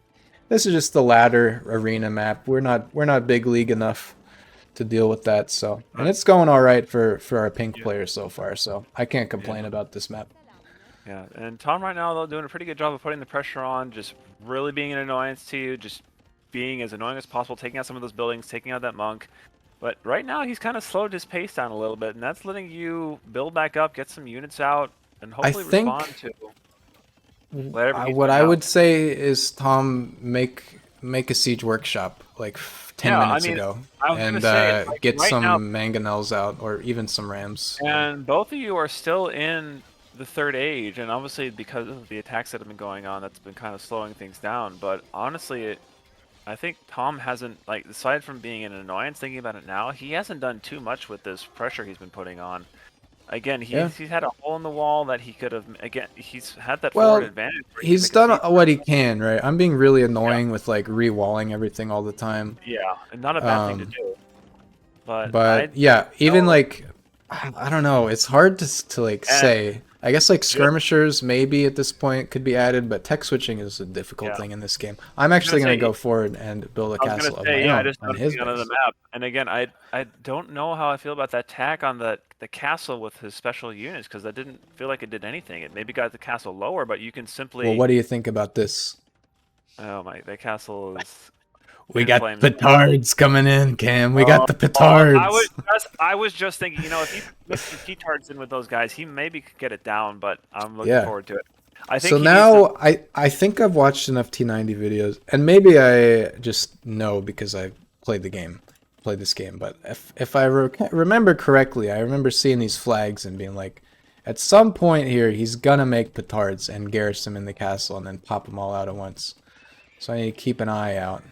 [SPEAKER 1] this is just the ladder arena map. We're not big league enough to deal with that. So, and it's going all right for our pink
[SPEAKER 2] Yeah.
[SPEAKER 1] players so far. So I can't complain
[SPEAKER 2] Yeah.
[SPEAKER 1] about this map.
[SPEAKER 2] Yeah, and Tom right now though doing a pretty good job of putting the pressure on, just really being an annoyance to you, just being as annoying as possible, taking out some of those buildings, taking out that monk. But right now he's kind of slowed his pace down a little bit, and that's letting you build back up, get some units out, and
[SPEAKER 1] I
[SPEAKER 2] hopefully respond
[SPEAKER 1] think
[SPEAKER 2] to whatever he's
[SPEAKER 1] what
[SPEAKER 2] putting
[SPEAKER 1] I
[SPEAKER 2] out.
[SPEAKER 1] would say is Tom make a siege workshop like 10
[SPEAKER 2] Yeah, I
[SPEAKER 1] minutes
[SPEAKER 2] mean,
[SPEAKER 1] ago
[SPEAKER 2] I was gonna
[SPEAKER 1] and
[SPEAKER 2] say like
[SPEAKER 1] get
[SPEAKER 2] right now,
[SPEAKER 1] some mangonels out or even some rams.
[SPEAKER 2] and both of you are still in the third age, and obviously because of the attacks that have been going on, that's been kind of slowing things down. But honestly, I think Tom hasn't, like, aside from being an annoyance, thinking about it now, he hasn't done too much with this pressure he's been putting on. Again,
[SPEAKER 1] Yeah.
[SPEAKER 2] he's had a hole in the wall that he could have, again, he's had that forward
[SPEAKER 1] Well,
[SPEAKER 2] advantage where he can
[SPEAKER 1] he's
[SPEAKER 2] make a
[SPEAKER 1] done
[SPEAKER 2] siege.
[SPEAKER 1] what he can, right? I'm being really
[SPEAKER 2] Yeah,
[SPEAKER 1] annoying with like re-walling everything all the time.
[SPEAKER 2] yeah, and not a bad thing to
[SPEAKER 1] Um,
[SPEAKER 2] do. But
[SPEAKER 1] But
[SPEAKER 2] I
[SPEAKER 1] yeah, even
[SPEAKER 2] know,
[SPEAKER 1] like I don't know, it's hard to like
[SPEAKER 2] and
[SPEAKER 1] say. I guess like
[SPEAKER 2] just
[SPEAKER 1] skirmishers maybe at this point could be added, but tech switching is a difficult
[SPEAKER 2] yeah,
[SPEAKER 1] thing in this game. I'm
[SPEAKER 2] I was gonna
[SPEAKER 1] actually gonna
[SPEAKER 2] say
[SPEAKER 1] go forward and build a
[SPEAKER 2] I was gonna
[SPEAKER 1] castle of
[SPEAKER 2] say,
[SPEAKER 1] my
[SPEAKER 2] yeah,
[SPEAKER 1] own
[SPEAKER 2] just
[SPEAKER 1] on his
[SPEAKER 2] noticing on the
[SPEAKER 1] base.
[SPEAKER 2] map. And again, I don't know how I feel about that attack on the castle with his special units because that didn't feel like it did anything. It maybe got the castle lower, but you can
[SPEAKER 1] Well,
[SPEAKER 2] simply.
[SPEAKER 1] what do you think about this?
[SPEAKER 2] Oh my, the castle is
[SPEAKER 1] We
[SPEAKER 2] in
[SPEAKER 1] got
[SPEAKER 2] flames.
[SPEAKER 1] petards coming in, Cam. We
[SPEAKER 2] Oh,
[SPEAKER 1] got the
[SPEAKER 2] I was
[SPEAKER 1] petards.
[SPEAKER 2] just thinking, if he mixed some P-tards in with those guys, he maybe could get it down. But I'm looking
[SPEAKER 1] Yeah.
[SPEAKER 2] forward to it. I think
[SPEAKER 1] So
[SPEAKER 2] he needs to.
[SPEAKER 1] now I think I've watched enough T90 videos, and maybe I just know because I played this game. But if I remember correctly, I remember seeing these flags and being like, at some point here, he's gonna make petards and garrison them in the castle and then pop them all out at once. So I need to keep an eye out.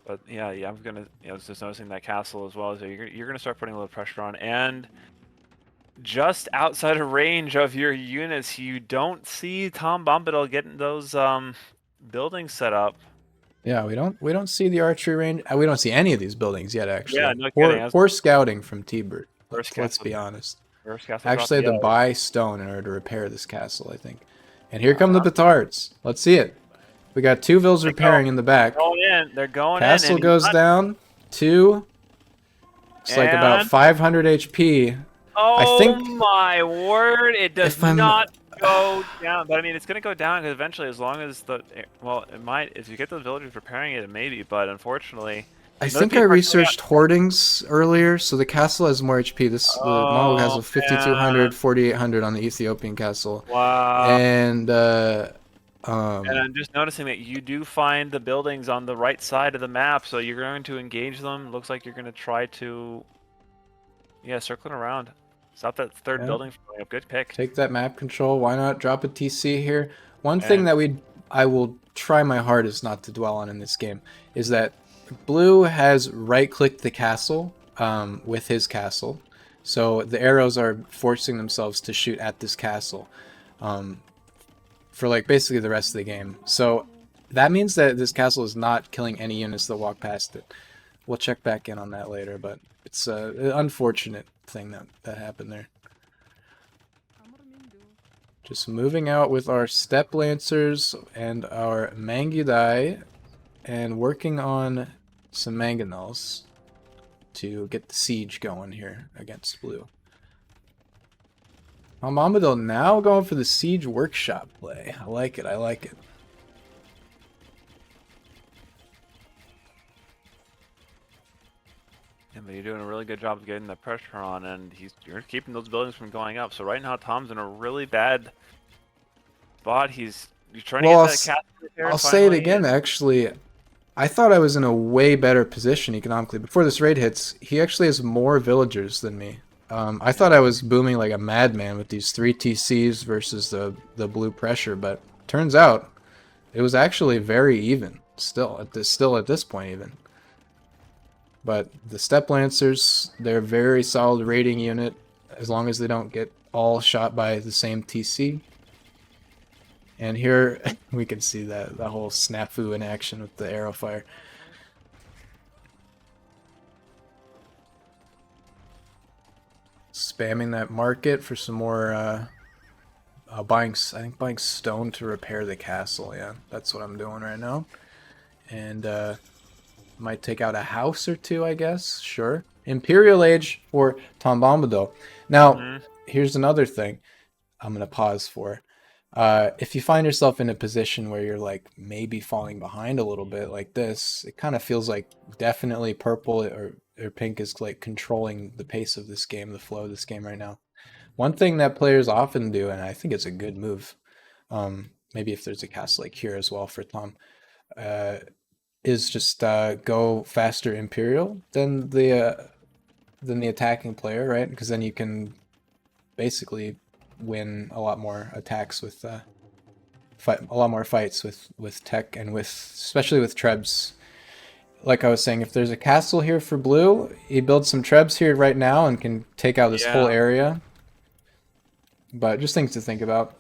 [SPEAKER 2] But yeah, I'm gonna. I was just noticing that castle as well. So you're gonna start putting a little pressure on and. Just outside of range of your units, you don't see TomBombadil getting those buildings set up.
[SPEAKER 1] Yeah, we don't see the archery range. We don't see any of these buildings yet.
[SPEAKER 2] Yeah,
[SPEAKER 1] Actually,
[SPEAKER 2] no kidding.
[SPEAKER 1] poor
[SPEAKER 2] That's
[SPEAKER 1] poor scouting from T-Bird.
[SPEAKER 2] first
[SPEAKER 1] Let's
[SPEAKER 2] castle,
[SPEAKER 1] be honest.
[SPEAKER 2] first castle
[SPEAKER 1] I actually
[SPEAKER 2] drop.
[SPEAKER 1] had to
[SPEAKER 2] Yeah.
[SPEAKER 1] buy stone in order to repair this castle, I think. And here come the
[SPEAKER 2] Uh,
[SPEAKER 1] petards. Let's see it. We got 2 vills
[SPEAKER 2] they go.
[SPEAKER 1] repairing in the
[SPEAKER 2] They're
[SPEAKER 1] back.
[SPEAKER 2] going in. They're going in,
[SPEAKER 1] Castle
[SPEAKER 2] and he's
[SPEAKER 1] goes
[SPEAKER 2] not.
[SPEAKER 1] down. 2. It's like about
[SPEAKER 2] And
[SPEAKER 1] 500 HP. I
[SPEAKER 2] oh
[SPEAKER 1] think
[SPEAKER 2] my word! It does
[SPEAKER 1] if I'm...
[SPEAKER 2] not go down. But I mean, it's gonna go down because eventually, as long as it might. If you get those villagers repairing it, maybe. But unfortunately,
[SPEAKER 1] I
[SPEAKER 2] another
[SPEAKER 1] think I
[SPEAKER 2] P-card coming out.
[SPEAKER 1] researched hoardings earlier, so the castle has more HP. The Mongol
[SPEAKER 2] Oh
[SPEAKER 1] castle 5200,
[SPEAKER 2] man!
[SPEAKER 1] 4800 on the Ethiopian castle.
[SPEAKER 2] Wow.
[SPEAKER 1] And
[SPEAKER 2] And I'm just noticing that you do find the buildings on the right side of the map, so you're going to engage them. Looks like you're going to try to, yeah, circling around. Stop that third
[SPEAKER 1] yeah,
[SPEAKER 2] building from going up. Good pick.
[SPEAKER 1] take that map control. Why not drop a TC here? One thing
[SPEAKER 2] And
[SPEAKER 1] that I will try my hardest not to dwell on in this game is that Blue has right-clicked the castle with his castle, so the arrows are forcing themselves to shoot at this castle for like basically the rest of the game. So that means that this castle is not killing any units that walk past it. We'll check back in on that later, but it's an unfortunate thing that happened there. Just moving out with our Steppe Lancers and our Mangudai and working on some Mangonels to get the siege going here against Blue. TomBombadil now going for the siege workshop play. I like it, I like it.
[SPEAKER 2] Yeah, but you're doing a really good job of getting the pressure on, and you're keeping those buildings from going up. So right now, Tom's in a really bad spot. You're trying to
[SPEAKER 1] Well,
[SPEAKER 2] get that castle repaired
[SPEAKER 1] I'll say it
[SPEAKER 2] finally.
[SPEAKER 1] again, actually. I thought I was in a way better position economically. Before this raid hits, he actually has more villagers than me. I thought I was booming like a madman with these 3 TCs versus the blue pressure, but turns out it was actually very even still at this point even. But the Steppe Lancers, they're a very solid raiding unit as long as they don't get all shot by the same TC. And here we can see that whole snafu in action with the arrow fire. Spamming that market for some more I think buying stone to repair the castle. Yeah, that's what I'm doing right now. And might take out a house or two, I guess. Sure. Imperial Age for TomBombadil. Now, here's another thing I'm going to pause for. If you find yourself in a position where you're like maybe falling behind a little bit like this, it kind of feels like definitely purple or pink is like controlling the pace of this game, the flow of this game right now. One thing that players often do, and I think it's a good move, maybe if there's a cast like here as well for Tom, is just go faster Imperial than the attacking player, right? Because then you can basically win a lot more attacks with a lot more fights with tech and especially with trebs. Like I was saying, if there's a castle here for blue, he builds some trebs here right now and can take out this whole area. But just things to think about.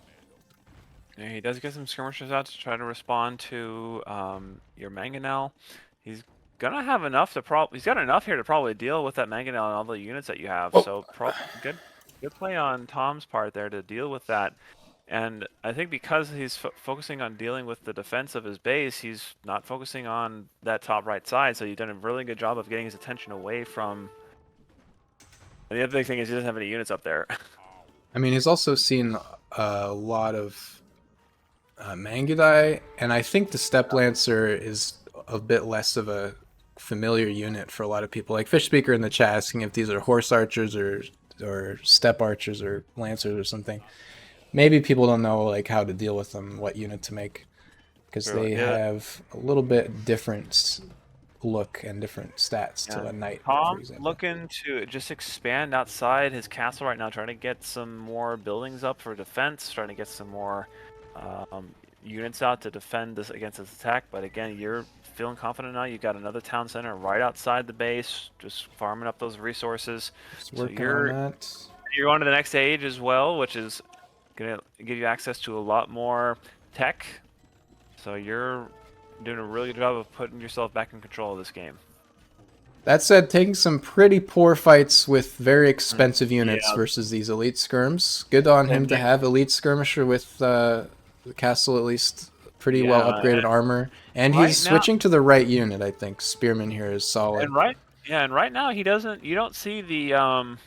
[SPEAKER 2] Yeah, he does get some skirmishers out to try to respond to your Mangonel. he's gonna have enough to he's got enough here to probably deal with that mangonel and all the units that you have.
[SPEAKER 1] Oh,
[SPEAKER 2] So good play on Tom's part there to deal with that. And I think because he's focusing on dealing with the defense of his base, he's not focusing on that top right side. So you've done a really good job of getting his attention away from. And the other big thing is he doesn't have any units up there.
[SPEAKER 1] I mean, he's also seen a lot of Mangudai, and I think the Step Lancer is a bit less of a familiar unit for a lot of people. Like Fish Speaker in the chat asking if these are horse archers or step archers or lancers or something. Maybe people don't know like how to deal with them, what unit to make, because they have a little bit different look and different stats to a knight, for
[SPEAKER 2] Tom
[SPEAKER 1] example.
[SPEAKER 2] looking to just expand outside his castle right now, trying to get some more buildings up for defense, trying to get some more units out to defend this against this attack. But again, you're feeling confident now. You've got another town center right outside the base, just farming up those resources.
[SPEAKER 1] Just working on that.
[SPEAKER 2] You're on to the next stage as well, which is gonna give you access to a lot more tech. So you're doing a really good job of putting yourself back in control of this game.
[SPEAKER 1] That said, taking some pretty poor fights with very expensive units versus these elite skirms. Good on him to have elite skirmisher with the castle at least pretty well upgraded armor. And he's switching to the right unit, I think. Spearman here is solid.
[SPEAKER 2] And right now he doesn't. You don't see the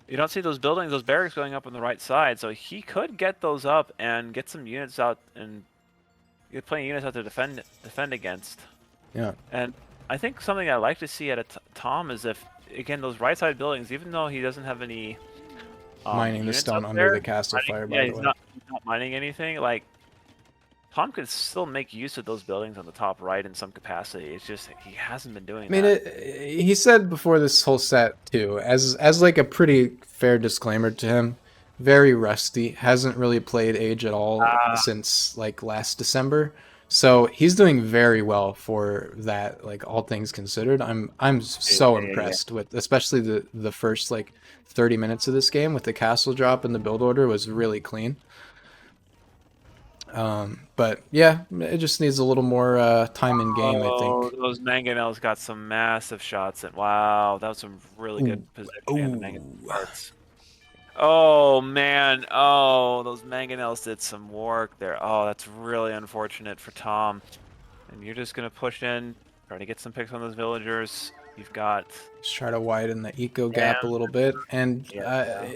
[SPEAKER 2] you don't see those buildings, those barracks going up on the right side. So he could get those up and get some units out and get plenty of units out to defend against.
[SPEAKER 1] Yeah.
[SPEAKER 2] And I think something I like to see at a Tom is if, again, those right side buildings, even though he doesn't have any
[SPEAKER 1] mining the stone under the castle fire, by the way.
[SPEAKER 2] He's not mining anything. Like, Tom could still make use of those buildings on the top right in some capacity. It's just he hasn't been doing that.
[SPEAKER 1] He said before this whole set, too, as like a pretty fair disclaimer to him, very rusty, hasn't really played Age at all since like last December. So he's doing very well for that, like all things considered. I'm so impressed with, especially the first like 30 minutes of this game with the castle drop and the build order was really clean. But yeah, it just needs a little more time in game, I think.
[SPEAKER 2] Those mangonels got some massive shots, and wow, that was some really good positioning on the mangonel parts. Oh man, those mangonels did some work there. Oh, that's really unfortunate for Tom. And you're just gonna push in, try to get some picks on those villagers. You've got.
[SPEAKER 1] Just try to widen the eco gap a little bit, and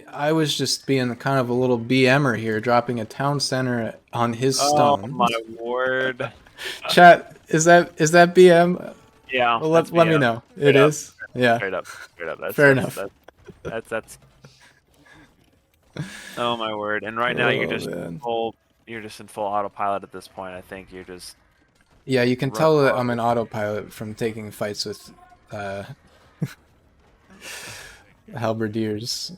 [SPEAKER 1] I was just being kind of a little BMer here, dropping a town center on his stone.
[SPEAKER 2] Oh my word!
[SPEAKER 1] Chat, is that BM?
[SPEAKER 2] Yeah.
[SPEAKER 1] Well, let me know. It is. Yeah.
[SPEAKER 2] Straight up. That's,
[SPEAKER 1] fair enough.
[SPEAKER 2] That's. Oh my word! And right now you're just full. You're just in full autopilot at this point. I think you're just.
[SPEAKER 1] Yeah, you can tell that I'm an autopilot from taking fights with halberdiers.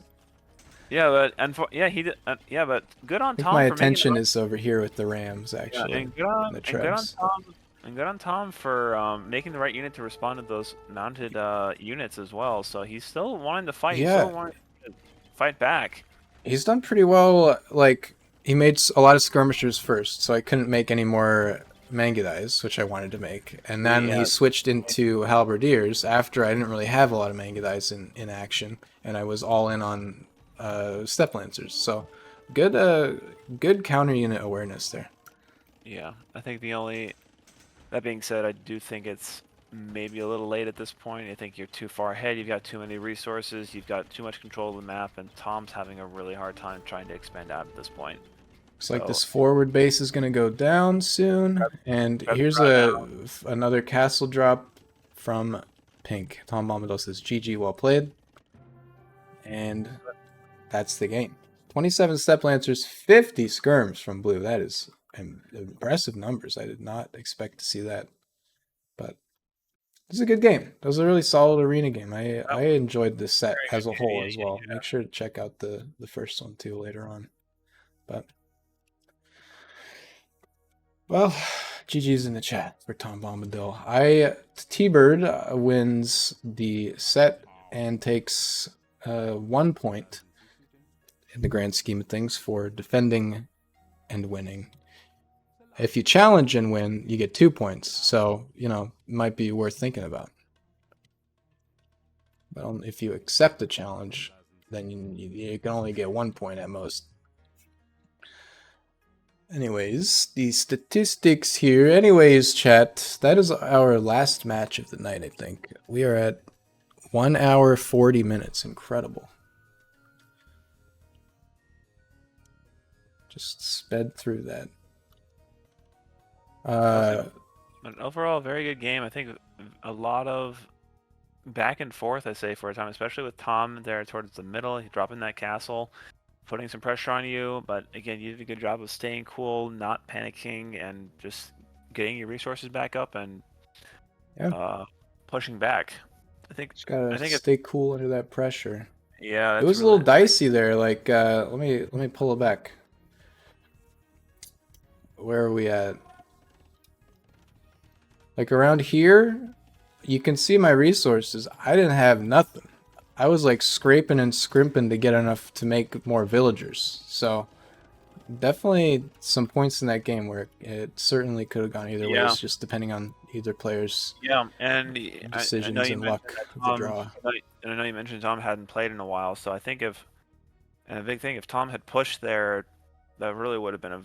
[SPEAKER 2] Yeah, but but good on Tom.
[SPEAKER 1] My attention is over here with the Rams, actually.
[SPEAKER 2] Yeah, and good on Tom for making the right unit to respond to those mounted units as well. So he's still wanting to fight.
[SPEAKER 1] Yeah.
[SPEAKER 2] He's still wanting to fight back.
[SPEAKER 1] He's done pretty well. Like, he made a lot of skirmishers first, so I couldn't make any more Mangudais, which I wanted to make. And then he switched into halberdiers after I didn't really have a lot of Mangudais in action, and I was all in on step lancers. So good counter unit awareness there.
[SPEAKER 2] Yeah, I think that being said, I do think it's maybe a little late at this point. I think you're too far ahead. You've got too many resources. You've got too much control of the map, and Tom's having a really hard time trying to expand out at this point.
[SPEAKER 1] Looks like this forward base is going to go down soon. And here's another castle drop from Pink. TomBombadil says, GG, well played. And that's the game. 27 step lancers, 50 skirms from Blue. That is impressive numbers. I did not expect to see that. But it's a good game. It was a really solid arena game. I enjoyed this set as a whole as well. Make sure to check out the first one too later on. But well, GG's in the chat for TomBombadil. tbird wins the set and takes 1 point in the grand scheme of things for defending and winning. If you challenge and win, you get 2 points. So, you know, it might be worth thinking about. But if you accept the challenge, then you can only get 1 point at most. Anyways, the statistics here. Anyways, chat, that is our last match of the night, I think. We are at 1 hour 40 minutes. Incredible. Just sped through that.
[SPEAKER 2] An overall very good game. I think a lot of back and forth, I say, for a time, especially with Tom there towards the middle. He's dropping that castle, putting some pressure on you. But again, you did a good job of staying cool, not panicking, and just getting your resources back up and pushing back.
[SPEAKER 1] Just gotta stay cool under that pressure.
[SPEAKER 2] Yeah,
[SPEAKER 1] it was a little dicey there. Like, let me pull it back. Where are we at? Like around here, you can see my resources. I didn't have nothing. I was like scraping and scrimping to get enough to make more villagers. So definitely some points in that game where it certainly could have gone either way. It's just depending on either player's
[SPEAKER 2] and
[SPEAKER 1] decisions and luck of the draw.
[SPEAKER 2] And I know you mentioned Tom hadn't played in a while, so I think a big thing, if Tom had pushed there, that really would have been a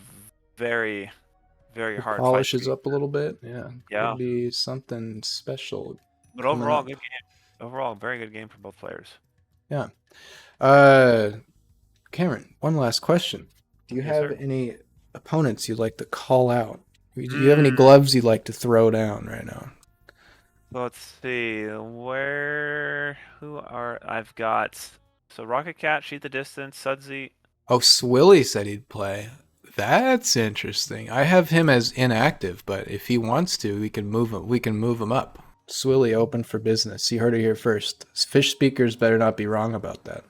[SPEAKER 2] very hard fight.
[SPEAKER 1] Polishes up a little bit, yeah. Could be something special.
[SPEAKER 2] But overall, good game. Overall, very good game for both players.
[SPEAKER 1] Yeah. Cameron, one last question. Do you have any opponents you'd like to call out? Do you have any gloves you'd like to throw down right now?
[SPEAKER 2] Let's see. I've got... So Rocket Cat, Shoot the Distance, Sudsy.
[SPEAKER 1] Oh, Swilly said he'd play. That's interesting. I have him as inactive, but if he wants to, we can move him up. Swilly open for business. You heard it here first. Fish speakers better not be wrong about that.